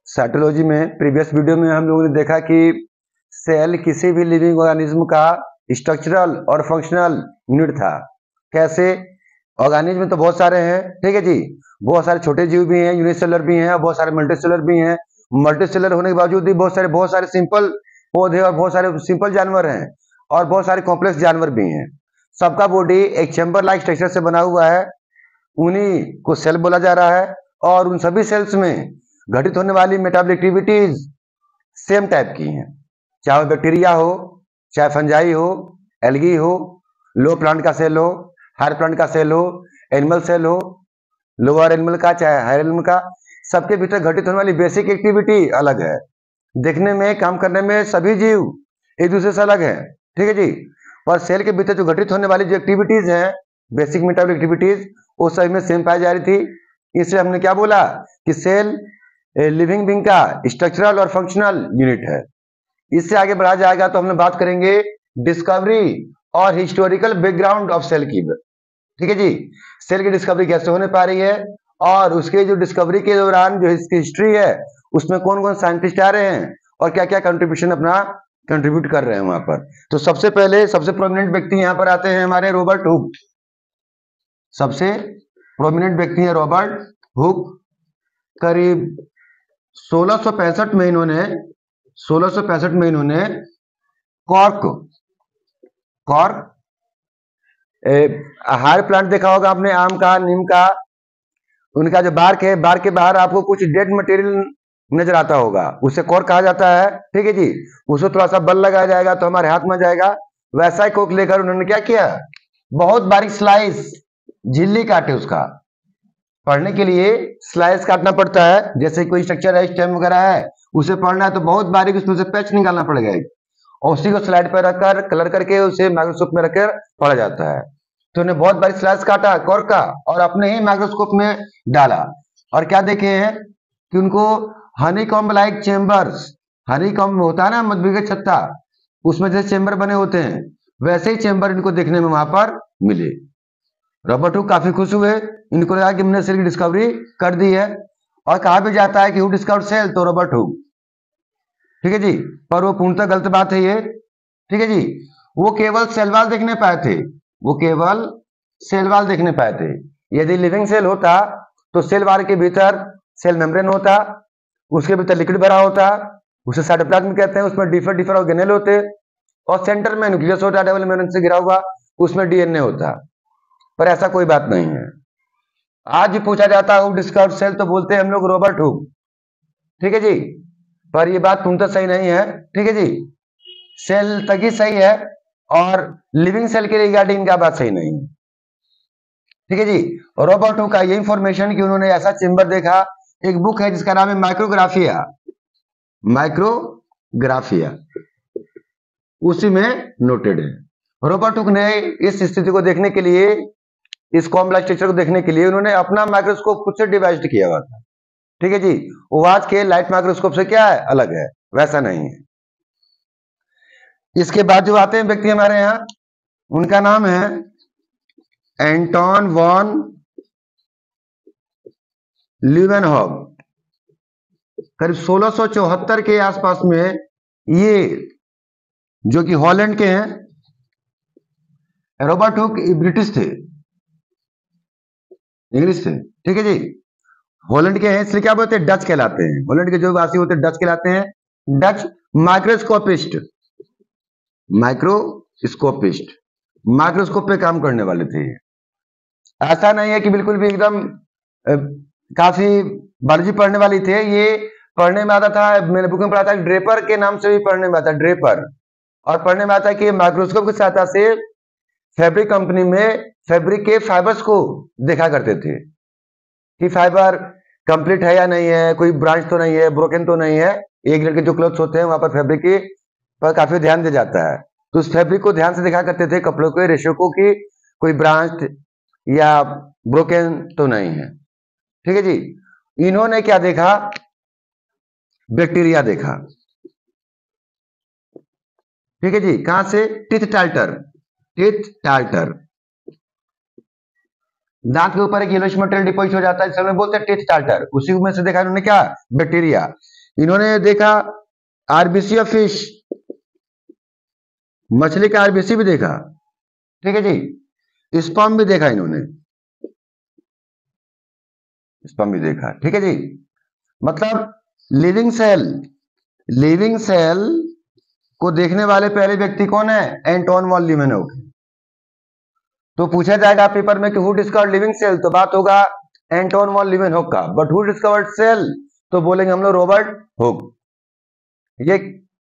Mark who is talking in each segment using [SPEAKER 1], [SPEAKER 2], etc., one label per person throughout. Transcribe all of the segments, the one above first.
[SPEAKER 1] Cytology में previous video में हम लोगों ने देखा कि सेल किसी भी लिविंग ऑर्गेनिज्म का स्ट्रक्चरल और फंक्शनल यूनिट था। कैसे? ऑर्गेनिज्म तो बहुत सारे हैं, ठीक है जी। बहुत सारे छोटे जीव भी हैं, यूनिसेलुलर भी हैं, और बहुत सारे मल्टीसेलुलर भी हैं। मल्टीसेलुलर होने के बावजूद भी बहुत सारे सिंपल पौधे और बहुत सारे सिंपल जानवर हैं, और बहुत सारे कॉम्प्लेक्स जानवर भी हैं। सबका बॉडी एक चैम्बर लाइक स्ट्रक्चर से बना हुआ है, उन्हीं को सेल बोला जा रहा है। और उन सभी सेल्स में घटित होने वाली मेटाबॉलिक एक्टिविटीज सेम टाइप की हैं, चाहे बैक्टीरिया हो, चाहे फंजाई हो, एल्गी हो, लो प्लांट का सेल हो, हायर प्लांट का सेल हो, एनिमल सेल हो, लोअर एनिमल का चाहे हायर एनिमल का, सबके भीतर घटित होने वाली बेसिक एक्टिविटी अलग है। देखने में, काम करने में सभी जीव एक दूसरे से अलग है, ठीक है जी। और सेल के भीतर जो घटित होने वाली जो एक्टिविटीज हैं, बेसिक मेटाबॉलिक एक्टिविटीज, वो सभी में सेम पाई जा रही थी। इसलिए हमने क्या बोला कि सेल लिविंग बीइंग का स्ट्रक्चरल और फंक्शनल यूनिट है। इससे आगे बढ़ा जाएगा तो हम बात करेंगे डिस्कवरी और हिस्टोरिकल बैकग्राउंड ऑफ सेल की, ठीक है जी। सेल की डिस्कवरी कैसे होने पा रही है, और उसके जो डिस्कवरी के दौरान जो इसकी हिस्ट्री है, उसमें कौन कौन साइंटिस्ट आ रहे हैं और क्या क्या कंट्रीब्यूशन अपना कंट्रीब्यूट कर रहे हैं वहां पर। तो सबसे पहले सबसे प्रोमिनेंट व्यक्ति यहाँ पर आते हैं हमारे रॉबर्ट हुक। सबसे प्रोमिनेंट व्यक्ति है रॉबर्ट हुक। करीब 1665 में इन्होंने कॉर्क हायर प्लांट देखा होगा आपने, आम का, नीम का। उनका जो बार्क है, बार्क के बाहर आपको कुछ डेड मटेरियल नजर आता होगा, उसे कॉर्क कहा जाता है, ठीक है जी। उसको थोड़ा सा बल लगाया जाएगा तो हमारे हाथ में जाएगा। वैसा ही कोक लेकर उन्होंने क्या किया, बहुत बारीक स्लाइस झिल्ली काटे। उसका पढ़ने के लिए स्लाइस काटना पड़ता है, जैसे कोई स्ट्रक्चर है, स्टेम वगैरह है, उसे पढ़ना है तो बहुत बारीक उसमें से पैच निकालना पड़ेगा, और उसी को स्लाइड पर रखकर कलर करके उसे माइक्रोस्कोप में रखकर पढ़ा जाता है। तो उन्हें बहुत बारीक स्लाइस काटा कॉर्क का और अपने ही माइक्रोस्कोप में डाला, और क्या देखे हैं कि उनको हनीकॉम्ब लाइक चेम्बर्स, हनीकॉम्ब होता है ना मधुमक्खी का छत्ता, उसमें जैसे चेम्बर बने होते हैं, वैसे ही चेम्बर इनको देखने में वहां पर मिले। रॉबर्ट हुक काफी खुश हुए, इनको लगा कि हमने सेल की डिस्कवरी कर दी है। और कहा भी जाता है कि हु डिस्कवर्ड सेल, तो रॉबर्ट हुक, ठीक है जी। पर वो पूर्णतः गलत बात है ये, ठीक है जी। वो केवल सेल वॉल देखने पाए थे, यदि लिविंग सेल होता तो सेल वॉल के भीतर सेल मेम्ब्रेन होता, उसके भीतर लिक्विड भरा होता, उसे साइटोप्लाज्म कहते हैं, उसमें डिफर ऑर्गेनेल होते, और सेंटर में न्यूक्लियस होता डबल मेम्ब्रेन से घिरा हुआ, उसमें डीएनए होता। पर ऐसा कोई बात नहीं है। आज भी पूछा जाता है हु डिस्कवर्ड सेल, तो बोलते हैं हम लोग रॉबर्ट हुक, ठीक है जी। पर ये बात पूर्णतः सही नहीं है, ठीक है जी। सेल तक ही सही है, और लिविंग सेल के रिगार्डिंग इनका बात सही नहीं है, ठीक है जी। रॉबर्ट हुक का ये इंफॉर्मेशन कि उन्होंने ऐसा चेम्बर देखा, एक बुक है जिसका नाम है माइक्रोग्राफिया, उसी में नोटेड है। रॉबर्ट हुक ने इस स्थिति को देखने के लिए, इस कॉम्प्लेक्स स्ट्रक्चर को देखने के लिए उन्होंने अपना माइक्रोस्कोप खुद से डिवाइस किया हुआ था, ठीक है जी। वो आज के लाइट माइक्रोस्कोप से क्या है, अलग है, वैसा नहीं है। इसके बाद जो आते हैं व्यक्ति हमारे यहाँ, उनका नाम है एंटोन वॉन ल्यूवेनहॉग। करीब 1674 के आसपास में, ये जो कि हॉलैंड के हैं। रॉबर्ट हुक ब्रिटिश थे, इंग्लिश थे, ठीक है जी। हॉलैंड के हैं, इसलिए क्या बोलते हैं, डच कहलाते हैं। हॉलैंड के जो वासी होते हैं डच कहलाते हैं, डच माइक्रोस्कोपिस्ट, माइक्रोस्कोप पे काम करने वाले थे। ऐसा नहीं है कि बिल्कुल भी एकदम काफी बायोलॉजी पढ़ने वाली थे। ये पढ़ने में आता था, मैंने बुक में पढ़ा था, ड्रेपर के नाम से भी पढ़ने में आता, ड्रेपर। और पढ़ने में आता है कि माइक्रोस्कोप की सहायता से फैब्रिक कंपनी में फैब्रिक के फाइबर्स को देखा करते थे कि फाइबर कंप्लीट है या नहीं है, कोई ब्रांच तो नहीं है, ब्रोकन तो नहीं है। एक लड़के जो क्लोथ्स होते हैं वहां पर फैब्रिक के पर काफी ध्यान दिया जाता है, तो उस फैब्रिक को ध्यान से देखा करते थे, कपड़ों के रेशो को, कि कोई ब्रांच या ब्रोकन तो नहीं है, ठीक है जी। इन्होंने क्या देखा, बैक्टीरिया देखा, ठीक है जी। कहां से, टीथ टाल्टर, दांत के ऊपर एक येलोइश मटेरियल डिपॉजिट हो जाता है, जिसे बोलते हैं टीथ टाल्टर। उसी में से देखा इन्होंने क्या, बैक्टीरिया। इन्होंने देखा आरबीसी ऑफ फिश, मछली का आरबीसी भी देखा, ठीक है जी। स्पर्म भी देखा इन्होंने, स्पर्म भी देखा, ठीक है जी। मतलब लिविंग सेल, लिविंग सेल को देखने वाले पहले व्यक्ति कौन है? Anton van Leeuwenhoek. तो पूछा जाएगा पेपर में कि हु डिस्कवर्ड लिविंग सेल, तो बात होगा एंटोन वॉन लीवेनहोक का। बट हु डिस्कवर्ड सेल, तो बोलेंगे हम लोग रॉबर्ट हुक। ये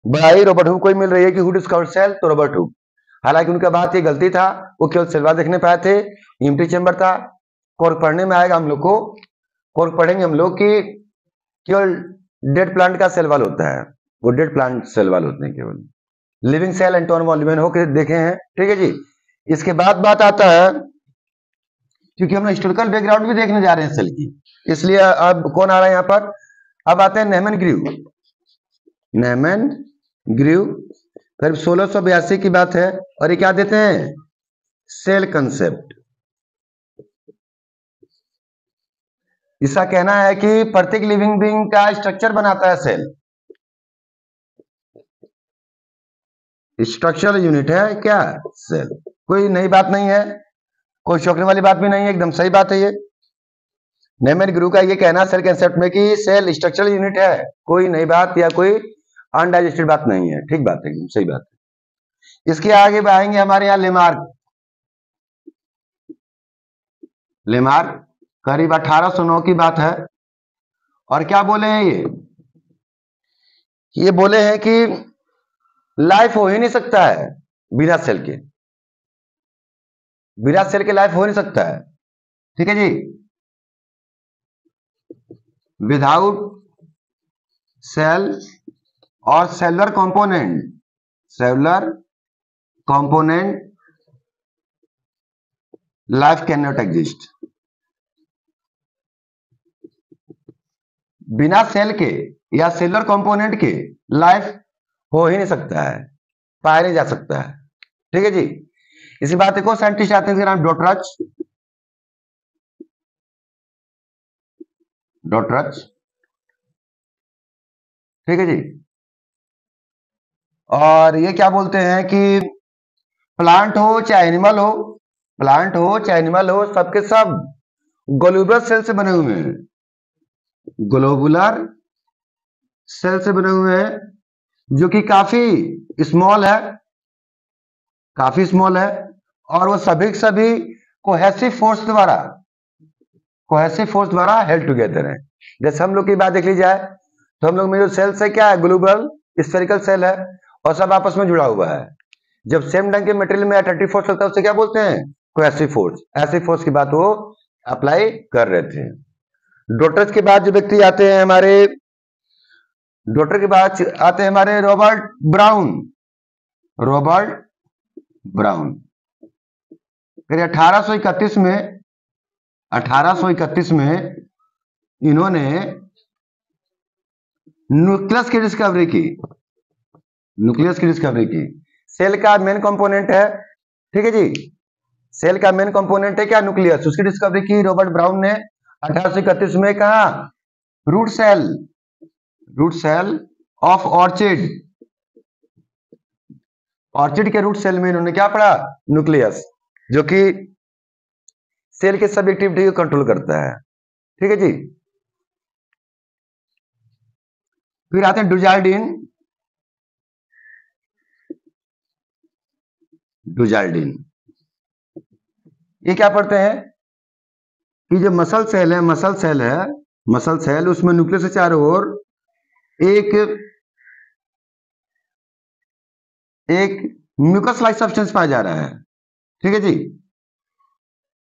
[SPEAKER 1] बड़ा ही रॉबर्ट हुक को ही मिल रही है कि हु डिस्कवर्ड सेल, तो रॉबर्ट हुक। हालांकि उनका बात ये गलती था, वो केवल सेल देखने पाए थे, एम्प्टी चेंबर था। कोर्क पढ़ने में आएगा हम लोग को, कोर्क पढ़ेंगे हम लोग कि केवल डेड प्लांट का सेल वाल होता है, वो डेड प्लांट सेल वाल होते हैं केवल। लिविंग सेल एंटोन वॉन लीवेनहोक देखे हैं, ठीक है जी। इसके बाद बात आता है, क्योंकि हम हिस्टोरिकल बैकग्राउंड भी देखने जा रहे हैं सेल की, इसलिए अब कौन आ रहा है यहां पर? अब आते हैं नेमन ग्रीव। नेमन ग्रीव फिर 1682 की बात है, और ये क्या देते हैं? Cell concept. इसका कहना है कि प्रत्येक लिविंग बीइंग का स्ट्रक्चर बनाता है सेल, स्ट्रक्चरल यूनिट है क्या? सेल। कोई नई बात नहीं है, कोई चौंकने वाली बात भी नहीं है, एकदम सही बात है ये। नेमन ग्रू का ये कहना सेल कंसेप्ट में कि सेल स्ट्रक्चरल यूनिट है, कोई नई बात या कोई अनडाइजेस्टेड बात नहीं है, ठीक बात है, एकदम सही बात है। इसके आगे आएंगे हमारे यहाँ लेमार्क। लेमार्क करीब 1809 की बात है, और क्या बोले हैं ये बोले हैं कि लाइफ हो ही नहीं सकता है बिना सेल के, बिना सेल के लाइफ हो नहीं सकता है, ठीक है जी। विदाउट सेल और cellular component, cellular component life can not exist. बिना सेल के या सेलुलर कंपोनेंट के लाइफ हो ही नहीं सकता है, पाया नहीं जा सकता है, ठीक है जी। इसी बात देखो, साइंटिस्ट आते हैं, नाम डॉटरच, डॉटरच, ठीक है जी। और ये क्या बोलते हैं कि प्लांट हो चाहे एनिमल हो, प्लांट हो चाहे एनिमल हो, सबके सब ग्लोबुलर सेल से बने हुए हैं, ग्लोबुलर सेल से बने हुए हैं, जो कि काफी स्मॉल है, काफी स्मॉल है, और वो सभी कोहेसिव फोर्स द्वारा, कोहेसिव फोर्स द्वारा हेल्ड टुगेदर है। जैसे हम लोग की बात देख ली जाए तो हम लोग में जो सेल्स है क्या है? ग्लोबल स्फेरिकल सेल है, और सब आपस में जुड़ा हुआ है। जब सेम ढंग के मटेरियल में अट्रैक्टिव फोर्स लगता है, उसे क्या बोलते हैं? Cohesive force. ऐसी फोर्स की बात वो अप्लाई कर रहे थे। डॉटर्स के बाद जो व्यक्ति आते हैं हमारे, डॉक्टर के बाद आते हैं हमारे रॉबर्ट ब्राउन। रॉबर्ट ब्राउन 1831 में, 1831 में इन्होंने न्यूक्लियस की डिस्कवरी की, न्यूक्लियस की डिस्कवरी की। सेल का मेन कंपोनेंट है, ठीक है जी, सेल का मेन कंपोनेंट है क्या? न्यूक्लियस। उसकी डिस्कवरी की रॉबर्ट ब्राउन ने 1831 में। कहा? Root cell, root cell of orchid, orchid के रूट सेल में इन्होंने क्या पढ़ा? न्यूक्लियस, जो कि सेल के सभी एक्टिविटी को कंट्रोल करता है, ठीक है जी। फिर आते हैं डुजार्डिन, डुजार्डिन ये क्या पढ़ते हैं कि जो मसल सेल है, मसल सेल है, मसल सेल, उसमें न्यूक्लियस के चारों ओर एक म्यूकस लाइक सब्सटेंस पाया जा रहा है, ठीक है जी।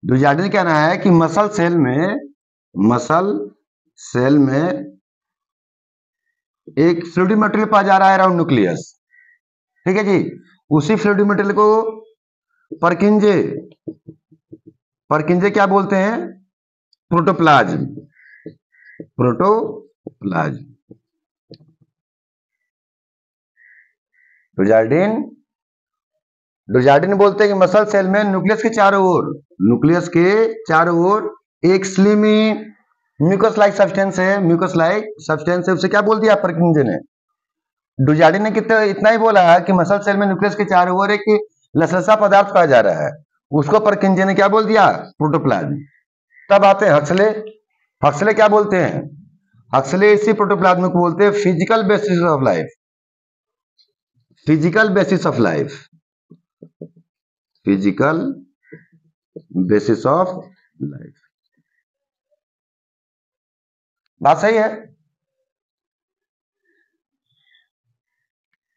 [SPEAKER 1] डुजार्डिन कहना है कि मसल सेल में, मसल सेल में एक फ्लूइडी मटेरियल पाया जा रहा है अराउंड न्यूक्लियस, ठीक है जी। उसी फ्लूइडी मटेरियल को परकिंजे, परकिंजे क्या बोलते हैं? Protoplasm, protoplasm. डुजार्डिन, डुजार्डिन बोलते हैं कि मसल सेल में न्यूक्लियस के चारों ओर, न्यूक्लियस के चारों ओर एक स्लिमी म्यूकस लाइक सब्सटेंस है, म्यूकस लाइक सब्सटेंस है, उसे क्या बोल दिया परकिंजे ने। डुजार्डिन ने कितना इतना ही बोला कि मसल सेल में न्यूक्लियस के चारों ओर एक लसलसा पदार्थ पाया जा रहा है, उसको परकिंजे ने क्या बोल दिया, प्रोटोप्लाज्म। तब आते हैं हक्सले। हक्सले क्या बोलते हैं, हक्सले इसी प्रोटोप्लाज्म को बोलते हैं physical basis of life. Physical basis of life, physical basis of life. बात सही है।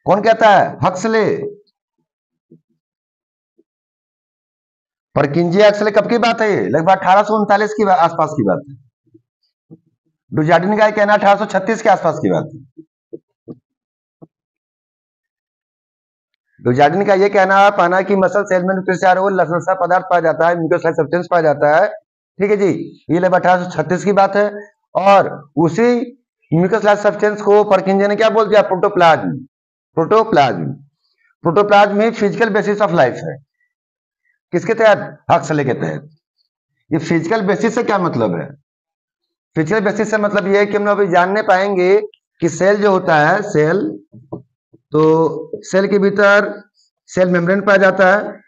[SPEAKER 1] कौन कहता है, हक्सले। परकिंजे हक्सले कब की बात है, ये लगभग 1839 की आसपास की बात है। डुजार्डिन का कहना 1836 के आसपास की बात है। डुजार्डिन का यह कहना पाना कि मसल सेल में लसलसा पदार्थ पाया जाता है, म्यूकस लाइक सब्सटेंस पाया जाता है, ठीक है जी, ये लगभग 1836 की बात है। और उसी म्यूकस लाइक सब्सटेंस को परकिंजे ने क्या बोल दिया, protoplasm. Protoplasm, protoplasm he physical basis of life है। किसके तहत, हक्सले के तहत। ये फिजिकल बेसिस से क्या मतलब है, फिजिकल बेसिस से मतलब ये है कि हम लोग अभी जानने पाएंगे कि सेल जो होता है, सेल, तो सेल के भीतर सेल मेम्ब्रेन पाया जाता है,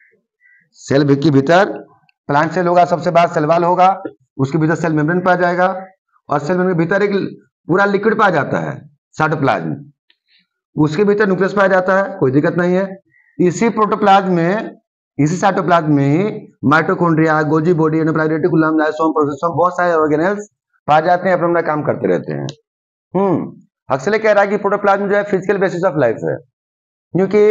[SPEAKER 1] सेल के भीतर प्लांट सेल होगा, सबसे बाहर सेल वॉल होगा, उसके भीतर सेल मेम्ब्रेन पाया जाएगा, और सेल मेम्ब्रेन के भीतर एक पूरा लिक्विड पाया जाता है, साइटोप्लाज्म, उसके भीतर न्यूक्लियस पाया जाता है, कोई दिक्कत नहीं है। इसी प्रोटोप्लाज्म में, इसी साइटोप्लाज्म में mitochondria, golgi body, endoplasmic reticulum, lysosome, proteasome, बहुत सारे ऑर्गेनेल्स पाए जाते हैं, अपना काम करते रहते हैं। हक्सले कह रहा है कि प्रोटोप्लाज्म जो है फिजिकल बेसिस ऑफ लाइफ है, क्योंकि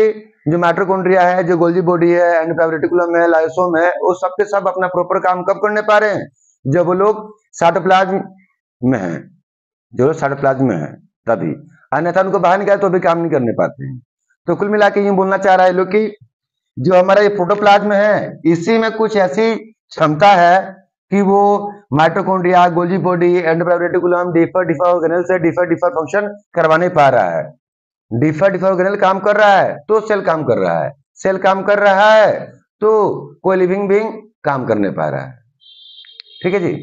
[SPEAKER 1] जो माइटोकॉन्ड्रिया है, जो गोल्जी बॉडी है, एंडोप्लाज्मिक रेटिकुलम है, लाइसोम है, वो सब के सब अपना प्रॉपर काम कब करने पा रहे हैं, जब वो लोग साइटोप्लाज्म में है, जो साइटोप्लाज्म में है तभी, अन्यथा उनको बाहर निकाले तो भी काम नहीं करने पाते हैं। तो कुल मिला के यूं बोलना चाह रहा है लोग कि जो हमारा ये प्रोटोप्लाज्म है, इसी में कुछ ऐसी क्षमता है कि वो mitochondria, Golgi body, endoplasmic reticulum, differ organelle से डिफर फंक्शन करवा नहीं पा रहा है। डिफर ऑर्गेनेल काम कर रहा है तो सेल काम कर रहा है, सेल काम कर रहा है तो कोई लिविंग बीइंग काम करने पा रहा है, ठीक है जी।